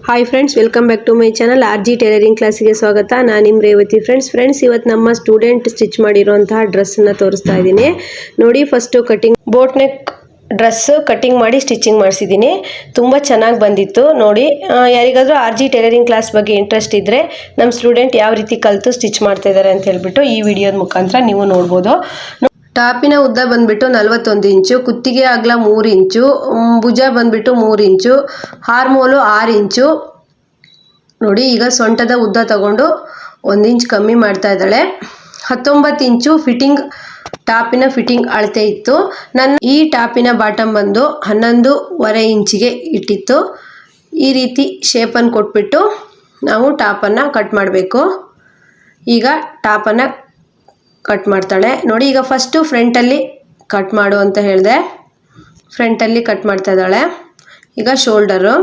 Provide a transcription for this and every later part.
Hi friends, welcome back to my channel RG tailoring ಕ್ಲಾಸಿಗೆ ಸ್ವಾಗತ. ನಾನು ನಿಮ್ಮ ರೇವತಿ. ಫ್ರೆಂಡ್ಸ್ ಇವತ್ತು ನಮ್ಮ ಸ್ಟೂಡೆಂಟ್ ಸ್ಟಿಚ್ ಮಾಡಿರುವಂತಹ ಡ್ರೆಸ್ಸನ್ನು ತೋರಿಸ್ತಾ ಇದ್ದೀನಿ. ನೋಡಿ, first cutting boat neck dress cutting ಮಾಡಿ ಸ್ಟಿಚಿಂಗ್ ಮಾಡಿಸಿದ್ದೀನಿ. ತುಂಬ ಚೆನ್ನಾಗಿ ಬಂದಿತ್ತು. ನೋಡಿ, ಯಾರಿಗಾದರೂ ಆರ್.ಜಿ ಟೈಲರಿಂಗ್ ಕ್ಲಾಸ್ ಬಗ್ಗೆ ಇಂಟ್ರೆಸ್ಟ್ ಇದ್ದರೆ ನಮ್ಮ ಸ್ಟೂಡೆಂಟ್ ಯಾವ ರೀತಿ ಕಲಿತು ಸ್ಟಿಚ್ ಮಾಡ್ತಾ ಇದ್ದಾರೆ ಅಂತ ಹೇಳ್ಬಿಟ್ಟು ಈ ವಿಡಿಯೋದ ಮುಖಾಂತರ ನೀವು ನೋಡ್ಬೋದು. ಟಾಪಿನ ಉದ್ದ ಬಂದ್ಬಿಟ್ಟು 41 ಇಂಚು, ಕುತ್ತಿಗೆ ಅಗಲ 3 ಇಂಚು, ಭುಜ ಬಂದ್ಬಿಟ್ಟು 3 ಇಂಚು, ಹಾರ್ಮೋಲು 6 ಇಂಚು. ನೋಡಿ, ಈಗ ಸೊಂಟದ ಉದ್ದ ತಗೊಂಡು 1 ಇಂಚ್ ಕಮ್ಮಿ ಮಾಡ್ತಾ ಇದ್ದಾಳೆ. 19 ಇಂಚು ಫಿಟ್ಟಿಂಗ್ ಟಾಪಿನ ಫಿಟ್ಟಿಂಗ್ ಅಳತೆ ಇತ್ತು. ಈ ಟಾಪಿನ ಬಾಟಮ್ ಬಂದು 11.5 ಇಂಚಿಗೆ ಇಟ್ಟಿತ್ತು. ಈ ರೀತಿ ಶೇಪನ್ನು ಕೊಟ್ಬಿಟ್ಟು ನಾವು ಟಾಪನ್ನು ಕಟ್ ಮಾಡಬೇಕು. ಈಗ ಟಾಪನ್ನು ಕಟ್ ಮಾಡ್ತಾಳೆ. ನೋಡಿ, ಈಗ ಫಸ್ಟು ಫ್ರಂಟಲ್ಲಿ ಕಟ್ ಮಾಡು ಅಂತ ಹೇಳಿದೆ. ಫ್ರಂಟಲ್ಲಿ ಕಟ್ ಮಾಡ್ತಾ ಇದ್ದಾಳೆ. ಈಗ ಶೋಲ್ಡರು,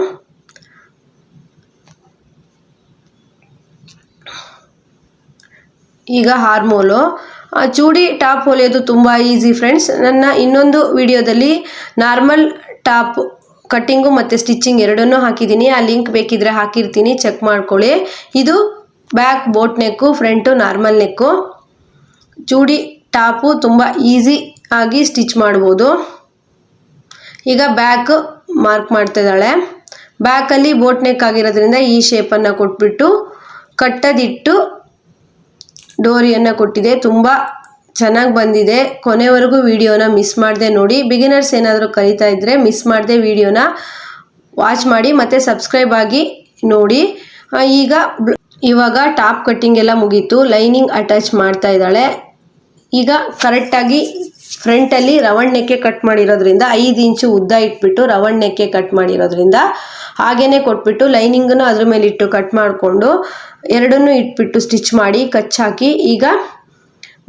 ಈಗ ಹಾರ್ಮೋಲು. ಚೂಡಿ ಟಾಪ್ ಹೊಲಿಯೋದು ತುಂಬ ಈಸಿ ಫ್ರೆಂಡ್ಸ್. ನನ್ನ ಇನ್ನೊಂದು ವಿಡಿಯೋದಲ್ಲಿ ನಾರ್ಮಲ್ ಟಾಪ್ ಕಟ್ಟಿಂಗು ಮತ್ತು ಸ್ಟಿಚಿಂಗ್ ಎರಡನ್ನೂ ಹಾಕಿದ್ದೀನಿ. ಆ ಲಿಂಕ್ ಬೇಕಿದ್ರೆ ಹಾಕಿರ್ತೀನಿ, ಚೆಕ್ ಮಾಡ್ಕೊಳ್ಳಿ. ಇದು back boat neck, front normal neck. Chudi top ತುಂಬ ಈಸಿ ಆಗಿ ಸ್ಟಿಚ್ ಮಾಡ್ಬೋದು. ಈಗ ಬ್ಯಾಕ್ ಮಾರ್ಕ್ ಮಾಡ್ತಾ ಇದ್ದಾಳೆ. ಬ್ಯಾಕಲ್ಲಿ ಬೋಟ್ ನೆಕ್ ಆಗಿರೋದ್ರಿಂದ ಈ ಶೇಪನ್ನು ಕೊಟ್ಬಿಟ್ಟು ಕಟ್ಟದಿಟ್ಟು ಡೋರಿಯನ್ನು ಕೊಟ್ಟಿದೆ. ತುಂಬ ಚೆನ್ನಾಗಿ ಬಂದಿದೆ. ಕೊನೆವರೆಗೂ ವಿಡಿಯೋನ ಮಿಸ್ ಮಾಡದೆ ನೋಡಿ. ಬಿಗಿನರ್ಸ್ ಏನಾದರೂ ಕಲಿತಾ ಇದ್ದರೆ ಮಿಸ್ ಮಾಡದೆ ವಿಡಿಯೋನ ವಾಚ್ ಮಾಡಿ ಮತ್ತು ಸಬ್ಸ್ಕ್ರೈಬ್ ಆಗಿ ನೋಡಿ. ಇವಾಗ ಟಾಪ್ ಕಟ್ಟಿಂಗ್ ಎಲ್ಲ ಮುಗೀತು. ಲೈನಿಂಗ್ ಅಟ್ಯಾಚ್ ಮಾಡ್ತಾ ಇದ್ದಾಳೆ. ಈಗ ಕರೆಕ್ಟಾಗಿ ಫ್ರಂಟಲ್ಲಿ ರೌಂಡ್ ನೆಕ್ಕೆ ಕಟ್ ಮಾಡಿರೋದ್ರಿಂದ 5 ಇಂಚು ಉದ್ದ ಇಟ್ಬಿಟ್ಟು ರೌಂಡ್ ನೆಕ್ಕೆ ಕಟ್ ಮಾಡಿರೋದ್ರಿಂದ ಹಾಗೇ ಕೊಟ್ಬಿಟ್ಟು ಲೈನಿಂಗನ್ನು ಅದ್ರ ಮೇಲೆ ಇಟ್ಟು ಕಟ್ ಮಾಡಿಕೊಂಡು ಎರಡನ್ನೂ ಇಟ್ಬಿಟ್ಟು ಸ್ಟಿಚ್ ಮಾಡಿ ಕಚ್ಚಾಕಿ ಈಗ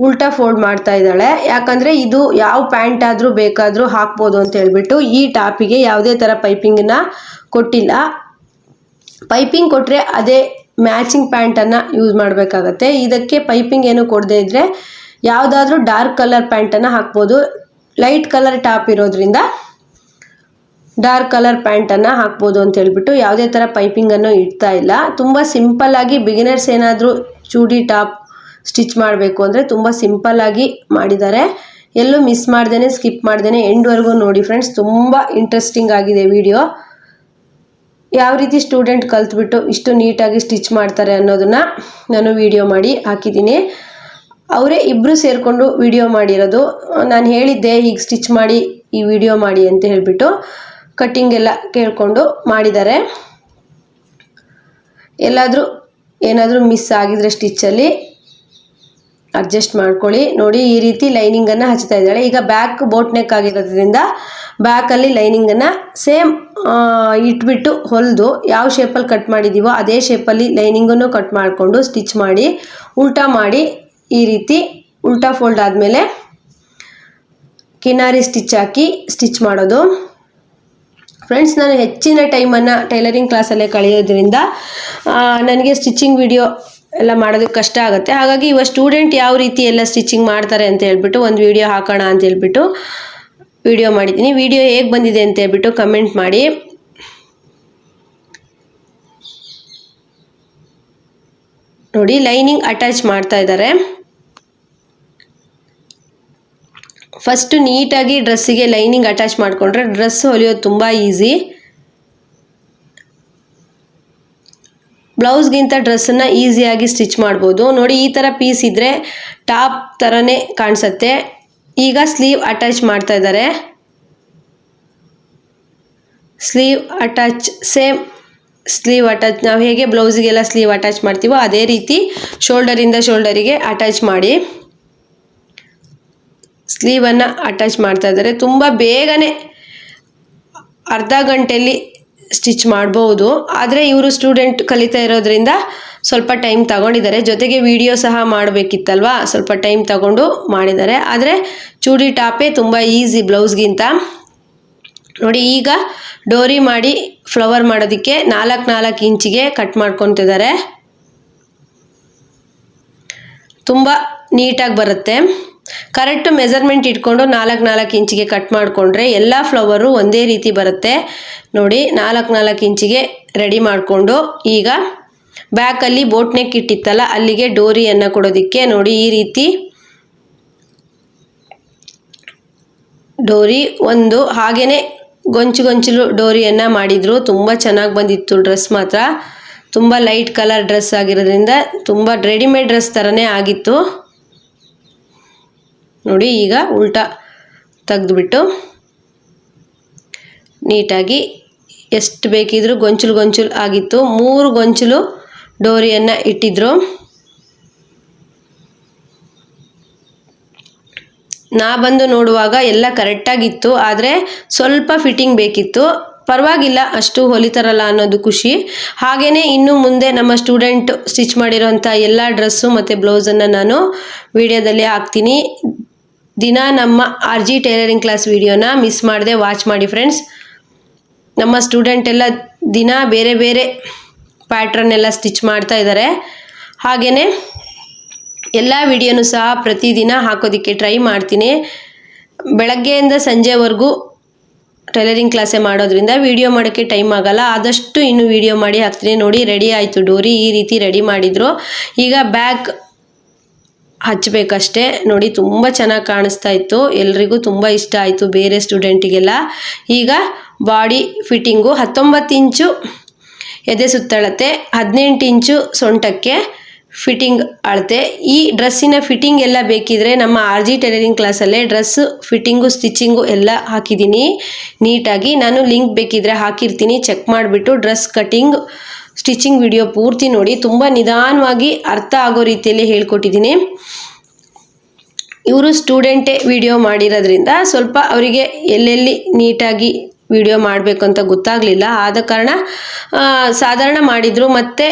ಉಲ್ಟಾ ಫೋಲ್ಡ್ ಮಾಡ್ತಾ ಇದ್ದಾಳೆ. ಯಾಕಂದರೆ ಇದು ಯಾವ ಪ್ಯಾಂಟ್ ಆದರೂ ಬೇಕಾದರೂ ಹಾಕ್ಬೋದು ಅಂತ ಹೇಳ್ಬಿಟ್ಟು ಈ ಟಾಪಿಗೆ ಯಾವುದೇ ಥರ ಪೈಪಿಂಗನ್ನು ಕೊಟ್ಟಿಲ್ಲ. ಪೈಪಿಂಗ್ ಕೊಟ್ಟರೆ ಅದೇ ಮ್ಯಾಚಿಂಗ್ ಪ್ಯಾಂಟನ್ನು ಯೂಸ್ ಮಾಡಬೇಕಾಗತ್ತೆ. ಇದಕ್ಕೆ ಪೈಪಿಂಗ್ ಏನು ಕೊಡದೇ ಇದ್ದರೆ ಯಾವುದಾದ್ರೂ ಡಾರ್ಕ್ ಕಲರ್ ಪ್ಯಾಂಟನ್ನು ಹಾಕ್ಬೋದು. ಲೈಟ್ ಕಲರ್ ಟಾಪ್ ಇರೋದ್ರಿಂದ ಡಾರ್ಕ್ ಕಲರ್ ಪ್ಯಾಂಟನ್ನು ಹಾಕ್ಬೋದು ಅಂತ ಹೇಳ್ಬಿಟ್ಟು ಯಾವುದೇ ಥರ ಪೈಪಿಂಗನ್ನು ಇಡ್ತಾ ಇಲ್ಲ. ತುಂಬ ಸಿಂಪಲ್ಲಾಗಿ ಬಿಗಿನರ್ಸ್ ಏನಾದರೂ ಚೂಡಿ ಟಾಪ್ ಸ್ಟಿಚ್ ಮಾಡಬೇಕು ಅಂದರೆ ತುಂಬ ಸಿಂಪಲ್ಲಾಗಿ ಮಾಡಿದ್ದಾರೆ. ಎಲ್ಲೂ ಮಿಸ್ ಮಾಡ್ದೇ ಸ್ಕಿಪ್ ಮಾಡ್ದೇ ಎಂಡ್ವರೆಗೂ ನೋಡಿ ಫ್ರೆಂಡ್ಸ್. ತುಂಬ ಇಂಟ್ರೆಸ್ಟಿಂಗ್ ಆಗಿದೆ ವಿಡಿಯೋ. ಯಾವ ರೀತಿ ಸ್ಟೂಡೆಂಟ್ ಕಲ್ತ್ಬಿಟ್ಟು ಇಷ್ಟು ನೀಟಾಗಿ ಸ್ಟಿಚ್ ಮಾಡ್ತಾರೆ ಅನ್ನೋದನ್ನು ನಾನು ವಿಡಿಯೋ ಮಾಡಿ ಹಾಕಿದ್ದೀನಿ. ಅವರೇ ಇಬ್ಬರು ಸೇರಿಕೊಂಡು ವಿಡಿಯೋ ಮಾಡಿರೋದು. ನಾನು ಹೇಳಿದ್ದೆ ಹೀಗೆ ಸ್ಟಿಚ್ ಮಾಡಿ ಈ ವಿಡಿಯೋ ಮಾಡಿ ಅಂತ ಹೇಳಿಬಿಟ್ಟು ಕಟ್ಟಿಂಗ್ ಎಲ್ಲ ಕೇಳಿಕೊಂಡು ಮಾಡಿದ್ದಾರೆ. ಏನಾದರೂ ಮಿಸ್ ಆಗಿದ್ರೆ ಸ್ಟಿಚ್ಚಲ್ಲಿ ಅಡ್ಜಸ್ಟ್ ಮಾಡ್ಕೊಳ್ಳಿ. ನೋಡಿ, ಈ ರೀತಿ ಲೈನಿಂಗನ್ನು ಹಚ್ತಾ ಇದ್ದಾಳೆ. ಈಗ ಬ್ಯಾಕ್ ಬೋಟ್ ನೆಕ್ ಆಗಿರೋದ್ರಿಂದ ಬ್ಯಾಕಲ್ಲಿ ಲೈನಿಂಗನ್ನು ಸೇಮ್ ಇಟ್ಬಿಟ್ಟು ಹೊಲಿದು ಯಾವ ಶೇಪಲ್ಲಿ ಕಟ್ ಮಾಡಿದ್ದೀವೋ ಅದೇ ಶೇಪಲ್ಲಿ ಲೈನಿಂಗನ್ನು ಕಟ್ ಮಾಡಿಕೊಂಡು ಸ್ಟಿಚ್ ಮಾಡಿ ಉಲ್ಟಾ ಮಾಡಿ ಈ ರೀತಿ ಉಲ್ಟಾ ಫೋಲ್ಡ್ ಆದಮೇಲೆ ಕಿನಾರಿ ಸ್ಟಿಚ್ ಹಾಕಿ ಸ್ಟಿಚ್ ಮಾಡೋದು. ಫ್ರೆಂಡ್ಸ್, ನಾನು ಹೆಚ್ಚಿನ ಟೈಮನ್ನು ಟೈಲರಿಂಗ್ ಕ್ಲಾಸಲ್ಲೇ ಕಳೆಯೋದ್ರಿಂದ ನನಗೆ ಸ್ಟಿಚಿಂಗ್ ವಿಡಿಯೋ ಎಲ್ಲ ಮಾಡೋದಕ್ಕೆ ಕಷ್ಟ ಆಗುತ್ತೆ. ಹಾಗಾಗಿ ಇವಾಗ ಸ್ಟೂಡೆಂಟ್ ಯಾವ ರೀತಿ ಎಲ್ಲ ಸ್ಟಿಚಿಂಗ್ ಮಾಡ್ತಾರೆ ಅಂತ ಹೇಳ್ಬಿಟ್ಟು ಒಂದು ವಿಡಿಯೋ ಹಾಕೋಣ ಅಂತ ಹೇಳ್ಬಿಟ್ಟು ವಿಡಿಯೋ ಮಾಡಿದ್ದೀನಿ. ವಿಡಿಯೋ ಹೇಗೆ ಬಂದಿದೆ ಅಂತ ಹೇಳ್ಬಿಟ್ಟು ಕಮೆಂಟ್ ಮಾಡಿ. ನೋಡಿ, ಲೈನಿಂಗ್ ಅಟ್ಯಾಚ್ ಮಾಡ್ತಾ ಇದ್ದಾರೆ. ಫಸ್ಟು ನೀಟಾಗಿ ಡ್ರೆಸ್ಸಿಗೆ ಲೈನಿಂಗ್ ಅಟ್ಯಾಚ್ ಮಾಡಿಕೊಂಡ್ರೆ ಡ್ರೆಸ್ ಹೊಲಿಯೋದು ತುಂಬ ಈಸಿ. ಬ್ಲೌಸ್ಗಿಂತ ಡ್ರೆಸ್ಸನ್ನು ಈಸಿಯಾಗಿ ಸ್ಟಿಚ್ ಮಾಡ್ಬೋದು. ನೋಡಿ, ಈ ಥರ ಪೀಸ್ ಇದ್ದರೆ ಟಾಪ್ ಥರನೇ ಕಾಣಿಸುತ್ತೆ. ಈಗ ಸ್ಲೀವ್ ಅಟ್ಯಾಚ್ ಮಾಡ್ತಾ ಇದ್ದಾರೆ. Sleeve attach same sleeve attach ನಾವು ಹೇಗೆ ಬ್ಲೌಸಿಗೆಲ್ಲ ಸ್ಲೀವ್ ಅಟ್ಯಾಚ್ ಮಾಡ್ತೀವೋ ಅದೇ ರೀತಿ ಶೋಲ್ಡರಿಂದ ಶೋಲ್ಡರಿಗೆ ಅಟ್ಯಾಚ್ ಮಾಡಿ ಸ್ಲೀವನ್ನು ಅಟ್ಯಾಚ್ ಮಾಡ್ತಾ ಇದ್ದಾರೆ. ತುಂಬ ಬೇಗನೆ ಅರ್ಧ ಗಂಟೆಯಲ್ಲಿ ಸ್ಟಿಚ್ ಮಾಡ್ಬೋದು. ಆದರೆ ಇವರು ಸ್ಟೂಡೆಂಟ್ ಕಲಿತಾ ಇರೋದ್ರಿಂದ ಸ್ವಲ್ಪ ಟೈಮ್ ತಗೊಂಡಿದ್ದಾರೆ. ಜೊತೆಗೆ ವಿಡಿಯೋ ಸಹ ಮಾಡಬೇಕಿತ್ತಲ್ವ, ಸ್ವಲ್ಪ ಟೈಮ್ ತಗೊಂಡು ಮಾಡಿದ್ದಾರೆ. ಆದರೆ ಚೂಡಿ ಟಾಪೇ ತುಂಬ ಈಸಿ ಬ್ಲೌಸ್ಗಿಂತ. ನೋಡಿ, ಈಗ ಡೋರಿ ಮಾಡಿ ಫ್ಲವರ್ ಮಾಡೋದಕ್ಕೆ 4 ಇಂಚಿಗೆ ಕಟ್ ಮಾಡ್ಕೊತಿದ್ದಾರೆ. ತುಂಬ ನೀಟಾಗಿ ಬರುತ್ತೆ. ಕರೆಕ್ಟ್ ಮೆಜರ್ಮೆಂಟ್ ಇಟ್ಕೊಂಡು 4 ಇಂಚಿಗೆ ಕಟ್ ಮಾಡಿಕೊಂಡ್ರೆ ಎಲ್ಲ ಫ್ಲವರು ಒಂದೇ ರೀತಿ ಬರುತ್ತೆ. ನೋಡಿ 4 ಇಂಚಿಗೆ ರೆಡಿ ಮಾಡಿಕೊಂಡು ಈಗ ಬ್ಯಾಕಲ್ಲಿ ಬೋಟ್ ನೆಕ್ ಇಟ್ಟಿತ್ತಲ್ಲ ಅಲ್ಲಿಗೆ ಡೋರಿಯನ್ನು ಕೊಡೋದಕ್ಕೆ ನೋಡಿ ಈ ರೀತಿ ಡೋರಿ ಒಂದು ಹಾಗೇನೆ ಗೊಂಚಲು ಡೋರಿಯನ್ನು ಮಾಡಿದ್ರು. ತುಂಬ ಚೆನ್ನಾಗಿ ಬಂದಿತ್ತು ಡ್ರೆಸ್ ಮಾತ್ರ. ತುಂಬ ಲೈಟ್ ಕಲರ್ ಡ್ರೆಸ್ ಆಗಿರೋದ್ರಿಂದ ತುಂಬ ರೆಡಿಮೇಡ್ ಡ್ರೆಸ್ ಥರನೇ ಆಗಿತ್ತು. ನೋಡಿ ಈಗ ಉಲ್ಟಾ ತೆಗೆದುಬಿಟ್ಟು ನೀಟಾಗಿ ಎಷ್ಟು ಬೇಕಿದ್ರೂ ಗೊಂಚಲು ಆಗಿತ್ತು. 3 ಗೊಂಚಲು ಡೋರಿಯನ್ನು ಇಟ್ಟಿದ್ರು. ನಾ ಬಂದು ನೋಡುವಾಗ ಎಲ್ಲ ಕರೆಕ್ಟಾಗಿತ್ತು, ಆದರೆ ಸ್ವಲ್ಪ ಫಿಟ್ಟಿಂಗ್ ಬೇಕಿತ್ತು. ಪರವಾಗಿಲ್ಲ, ಅಷ್ಟು ಹೊಲಿತಾರಲ್ಲ ಅನ್ನೋದು ಖುಷಿ. ಹಾಗೆಯೇ ಇನ್ನು ಮುಂದೆ ನಮ್ಮ ಸ್ಟೂಡೆಂಟ್ ಸ್ಟಿಚ್ ಮಾಡಿರೋಂಥ ಎಲ್ಲ ಡ್ರೆಸ್ಸು ಮತ್ತು ಬ್ಲೌಸನ್ನು ನಾನು ವಿಡಿಯೋದಲ್ಲಿ ಹಾಕ್ತೀನಿ. ದಿನ ನಮ್ಮ RG ಟೈಲರಿಂಗ್ ಕ್ಲಾಸ್ ವಿಡಿಯೋನ ಮಿಸ್ ಮಾಡದೆ ವಾಚ್ ಮಾಡಿ ಫ್ರೆಂಡ್ಸ್. ನಮ್ಮ ಸ್ಟೂಡೆಂಟ್ ಎಲ್ಲ ದಿನ ಬೇರೆ ಬೇರೆ ಪ್ಯಾಟ್ರನ್ ಎಲ್ಲ ಸ್ಟಿಚ್ ಮಾಡ್ತಾ ಇದ್ದಾರೆ. ಹಾಗೆಯೇ ಎಲ್ಲ ವಿಡಿಯೋನೂ ಸಹ ಪ್ರತಿದಿನ ಹಾಕೋದಕ್ಕೆ ಟ್ರೈ ಮಾಡ್ತೀನಿ. ಬೆಳಗ್ಗೆಯಿಂದ ಸಂಜೆವರೆಗೂ ಟೈಲರಿಂಗ್ ಕ್ಲಾಸೇ ಮಾಡೋದ್ರಿಂದ ವಿಡಿಯೋ ಮಾಡೋಕ್ಕೆ ಟೈಮ್ ಆಗಲ್ಲ. ಆದಷ್ಟು ಇನ್ನು ವಿಡಿಯೋ ಮಾಡಿ ಹಾಕ್ತೀನಿ. ನೋಡಿ ರೆಡಿ ಆಯಿತು ಡೋರಿ, ಈ ರೀತಿ ರೆಡಿ ಮಾಡಿದರು. ಈಗ ಬ್ಯಾಕ್ ಹಚ್ಚಬೇಕಷ್ಟೇ. ನೋಡಿ ತುಂಬ ಚೆನ್ನಾಗಿ ಕಾಣಿಸ್ತಾ ಇತ್ತು, ಎಲ್ರಿಗೂ ತುಂಬ ಇಷ್ಟ ಆಯಿತು, ಬೇರೆ ಸ್ಟೂಡೆಂಟಿಗೆಲ್ಲ. ಈಗ ಬಾಡಿ ಫಿಟ್ಟಿಂಗು 19 ಇಂಚು ಎದೆ ಸುತ್ತಳತೆ, 18 ಇಂಚು ಸೊಂಟಕ್ಕೆ ಫಿಟ್ಟಿಂಗ್ ಅಳತೆ. ಈ ಡ್ರೆಸ್ಸಿನ ಫಿಟ್ಟಿಂಗ್ ಎಲ್ಲ ಬೇಕಿದ್ರೆ ನಮ್ಮ RG ಟೈಲರಿಂಗ್ ಕ್ಲಾಸಲ್ಲೇ ಡ್ರೆಸ್ ಫಿಟ್ಟಿಂಗು ಸ್ಟಿಚಿಂಗು ಎಲ್ಲ ಹಾಕಿದ್ದೀನಿ ನೀಟಾಗಿ. ನಾನು ಲಿಂಕ್ ಬೇಕಿದ್ರೆ ಹಾಕಿರ್ತೀನಿ, ಚೆಕ್ ಮಾಡಿಬಿಟ್ಟು ಡ್ರೆಸ್ ಕಟ್ಟಿಂಗ್ ಸ್ಟಿಚಿಂಗ್ ವಿಡಿಯೋ ಪೂರ್ತಿ ನೋಡಿ. ತುಂಬ ನಿಧಾನವಾಗಿ ಅರ್ಥ ಆಗೋ ರೀತಿಯಲ್ಲಿ ಹೇಳ್ಕೊಟ್ಟಿದ್ದೀನಿ. ಇವರು ಸ್ಟೂಡೆಂಟೇ ವಿಡಿಯೋ ಮಾಡಿರೋದ್ರಿಂದ ಸ್ವಲ್ಪ ಅವರಿಗೆ ಎಲ್ಲೆಲ್ಲಿ ನೀಟಾಗಿ ವಿಡಿಯೋ ಮಾಡಬೇಕು ಅಂತ ಗೊತ್ತಾಗಲಿಲ್ಲ. ಆದ ಕಾರಣ ಸಾಧಾರಣ ಮಾಡಿದರು. ಮತ್ತು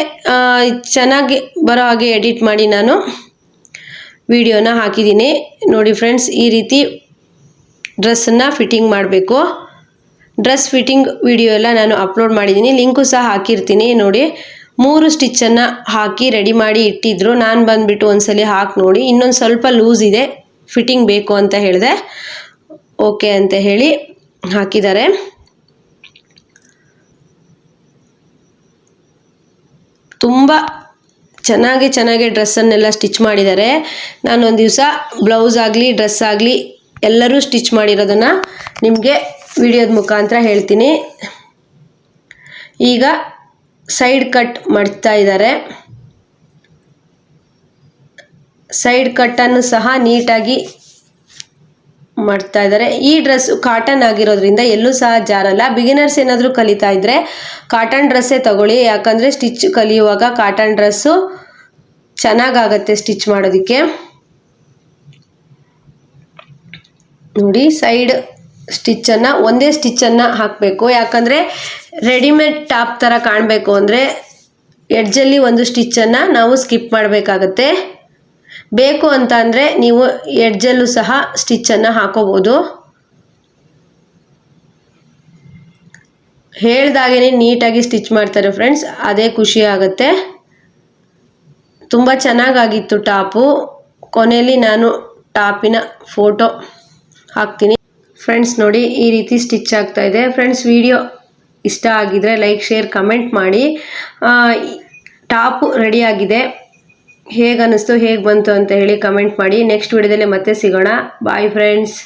ಚೆನ್ನಾಗಿ ಬರೋ ಹಾಗೆ ಎಡಿಟ್ ಮಾಡಿ ನಾನು ವಿಡಿಯೋನ ಹಾಕಿದ್ದೀನಿ. ನೋಡಿ ಫ್ರೆಂಡ್ಸ್, ಈ ರೀತಿ ಡ್ರೆಸ್ಸನ್ನು ಫಿಟ್ಟಿಂಗ್ ಮಾಡಬೇಕು. ಡ್ರೆಸ್ ಫಿಟ್ಟಿಂಗ್ ವಿಡಿಯೋ ಎಲ್ಲ ನಾನು ಅಪ್ಲೋಡ್ ಮಾಡಿದ್ದೀನಿ, ಲಿಂಕು ಸಹ ಹಾಕಿರ್ತೀನಿ. ನೋಡಿ 3 ಸ್ಟಿಚ್ಚನ್ನು ಹಾಕಿ ರೆಡಿ ಮಾಡಿ ಇಟ್ಟಿದ್ರು. ನಾನು ಬಂದುಬಿಟ್ಟು ಒಂದ್ಸಲಿ ಹಾಕಿ ನೋಡಿ, ಇನ್ನೊಂದು ಸ್ವಲ್ಪ ಲೂಸ್ ಇದೆ, ಫಿಟ್ಟಿಂಗ್ ಬೇಕು ಅಂತ ಹೇಳಿದೆ. ಓಕೆ ಅಂತ ಹೇಳಿ ಹಾಕಿದ್ದಾರೆ. ತುಂಬ ಚೆನ್ನಾಗಿ ಡ್ರೆಸ್ಸನ್ನೆಲ್ಲ ಸ್ಟಿಚ್ ಮಾಡಿದ್ದಾರೆ. ನಾನೊಂದು ದಿವಸ ಬ್ಲೌಸ್ ಆಗಲಿ ಡ್ರೆಸ್ ಆಗಲಿ ಎಲ್ಲರೂ ಸ್ಟಿಚ್ ಮಾಡಿರೋದನ್ನು ನಿಮಗೆ ವಿಡಿಯೋದ ಮುಖಾಂತರ ಹೇಳ್ತೀನಿ. ಈಗ ಸೈಡ್ ಕಟ್ ಮಾಡ್ತಾ ಇದ್ದಾರೆ. ಸೈಡ್ ಕಟ್ಟನ್ನು ಸಹ ನೀಟಾಗಿ ಮಾಡ್ತಾ ಇದ್ದಾರೆ. ಈ ಡ್ರೆಸ್ ಕಾಟನ್ ಆಗಿರೋದ್ರಿಂದ ಎಲ್ಲೂ ಸಹ ಜಾರಲ್ಲ. ಬಿಗಿನರ್ಸ್ ಏನಾದರೂ ಕಲಿತಾ ಇದ್ದರೆ ಕಾಟನ್ ಡ್ರೆಸ್ಸೇ ತಗೊಳ್ಳಿ, ಯಾಕಂದರೆ ಸ್ಟಿಚ್ ಕಲಿಯುವಾಗ ಕಾಟನ್ ಡ್ರೆಸ್ಸು ಚೆನ್ನಾಗಾಗತ್ತೆ ಸ್ಟಿಚ್ ಮಾಡೋದಕ್ಕೆ. ನೋಡಿ ಸೈಡ್ ಸ್ಟಿಚ್ಚನ್ನು ಒಂದೇ ಸ್ಟಿಚ್ಚನ್ನು ಹಾಕಬೇಕು, ಯಾಕಂದರೆ ರೆಡಿಮೇಡ್ ಟಾಪ್ ಥರ ಕಾಣಬೇಕು ಅಂದರೆ ಎಡ್ಜಲ್ಲಿ ಒಂದು ಸ್ಟಿಚ್ಚನ್ನು ನಾವು ಸ್ಕಿಪ್ ಮಾಡಬೇಕಾಗತ್ತೆ. ಬೇಕು ಅಂತ ಅಂದರೆ ನೀವು ಎಡ್ಜಲ್ಲೂ ಸಹ ಸ್ಟಿಚ್ಚನ್ನು ಹಾಕೋಬೋದು. ಹೇಳ್ದಾಗೇ ನೀಟಾಗಿ ಸ್ಟಿಚ್ ಮಾಡ್ತಾರೆ ಫ್ರೆಂಡ್ಸ್, ಅದೇ ಖುಷಿ ಆಗುತ್ತೆ. ತುಂಬ ಚೆನ್ನಾಗಾಗಿತ್ತು ಟಾಪು. ಕೊನೆಯಲ್ಲಿ ನಾನು ಟಾಪಿನ ಫೋಟೋ ಹಾಕ್ತೀನಿ ಫ್ರೆಂಡ್ಸ್. ನೋಡಿ ಈ ರೀತಿ ಸ್ಟಿಚ್ ಆಗ್ತಾ ಇದೆ. ಫ್ರೆಂಡ್ಸ್, ವಿಡಿಯೋ ಇಷ್ಟ ಆಗಿದ್ರೆ ಲೈಕ್, ಶೇರ್, ಕಮೆಂಟ್ ಮಾಡಿ. ಟಾಪು ರೆಡಿಯಾಗಿದೆ, ಹೇಗೆ ಅನ್ನಿಸ್ತು, ಹೇಗೆ ಬಂತು ಅಂತ ಹೇಳಿ ಕಮೆಂಟ್ ಮಾಡಿ. ನೆಕ್ಸ್ಟ್ ವಿಡಿಯೋದಲ್ಲಿ ಮತ್ತೆ ಸಿಗೋಣ. Bye friends.